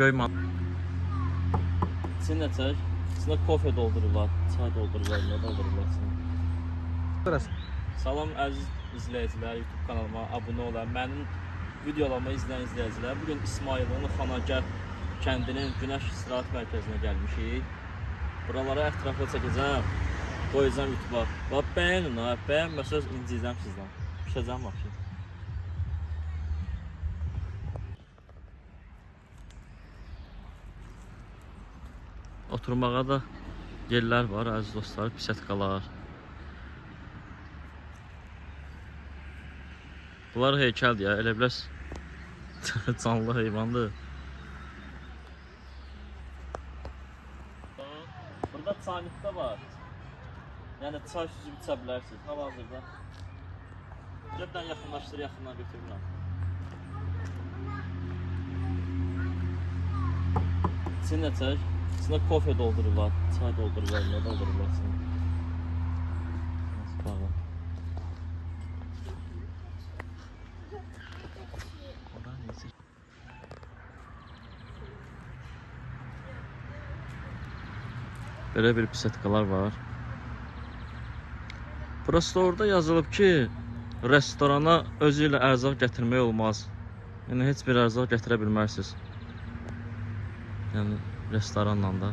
Göyman. İçində çək. İçində kofe doldururlar, çay doldururlar, nə doldururlar içində. Burası. Salam əziz izləyicilər, YouTube kanalıma abunə olan, mənim videolarımı izləyən izləyicilər. Bugün İsmayılın Xanagər kəndinin Günəş İstirahət Mərkəzinə gəlmişik. Buralara ətraflı çəkəcəm, qoyacağım YouTube'a. Bax, bəyənin, bəyənməsəz inciyəcəm sizdən. Düşəcəm bax ki. Oturmağa da yerlər var, əziz dostlar, pisətkalar. Bunlar heykəldir ya, elə biləs canlı heyvandır. Burada çaylıqda var. Yəni çay süzüb içə bilərsiniz hal-hazırda. Gəldən yaxınlaşdır, yaxından götürürəm. İçində çək. İçində kofe doldururlar, çay doldururlar, nə doldururlar içində. Nasıl bağlı? Böyle bir pisətkalar var. Burası da orada yazılıb ki, restorana özü ilə ərzaq gətirmək olmaz. Yəni heç bir ərzaq gətirə bilmərsiniz. Yəni restoranla da.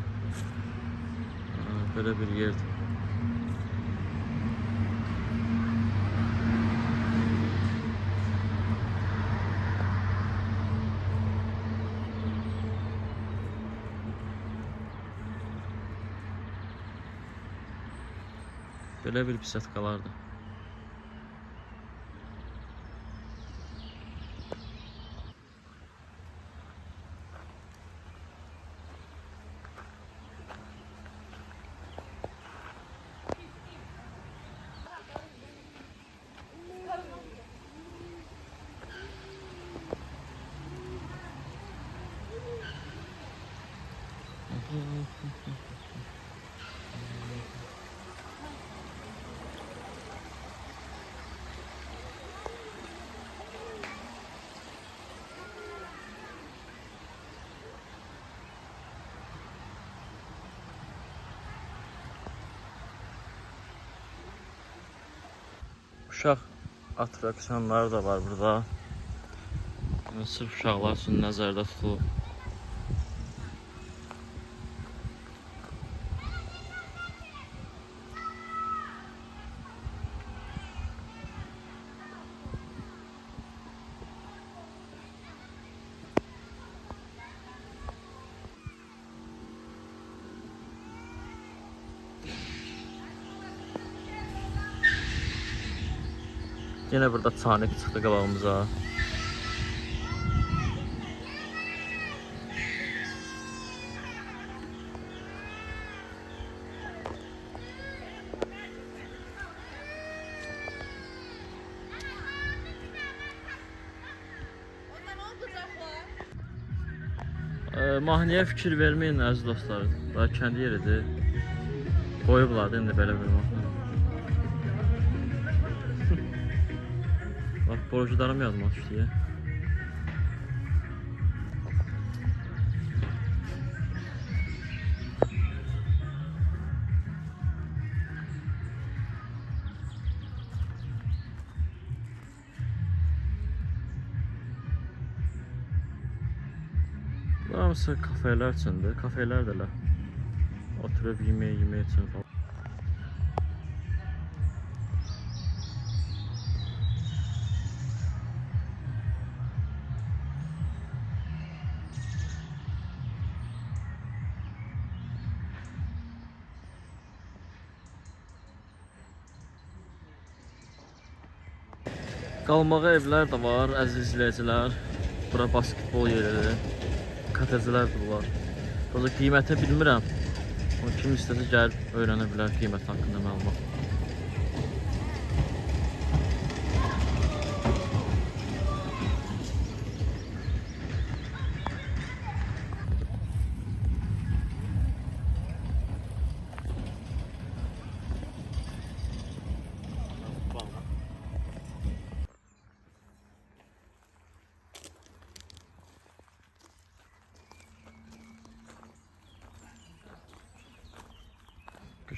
Böyle bir yerdir. Böyle bir pisətkalardır. Uşaq atraksiyonları da var burada. Yəni, sırf uşaqlar üçün nəzərdə tutulub. Yine burada çanik çıxdı qabağımıza. Mahnıya fikir verməyin əziz dostlar. Daha kəndi yeridir. Qoyublar da indi belə bir mahnı. Bak borcularım yazmak istiyor. Bunlar mesela kafeler içinde. Kafeler de la. Oturup yemeği için falan. Qalmağa evlər də var, əziz izləyicilər. Bura basketbol yeridir. Kafecilər də var. Burada qiyməti bilmirəm. Ama kim istəsə gəlib öyrənə bilər qiymət haqqında məlumat.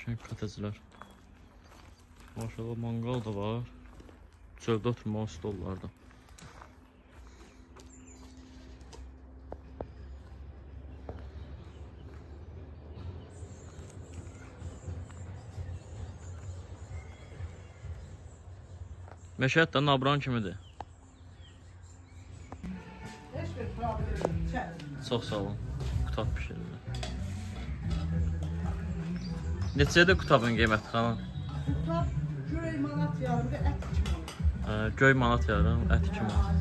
Qəşəng koteclər. Maşallah manqal da var. Çöldə oturmalı stollarda. Məşhəd də Nabran kimidir. Çox sağ olun. Qutab pişirirlər. Neçədir qutabın qiyməti xanım? Qutab göy manat yarım və ət 2 manat. Göy manat yarım, ət 2 manat.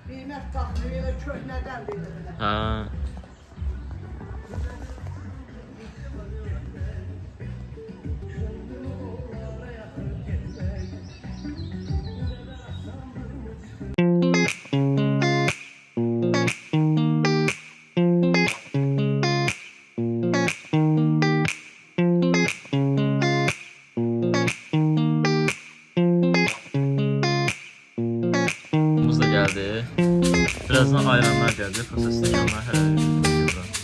Qiymət taxmini və köhnədən verir. Hə. Geldi. Birazdan ayranlar geldi. Prosesle yanlar her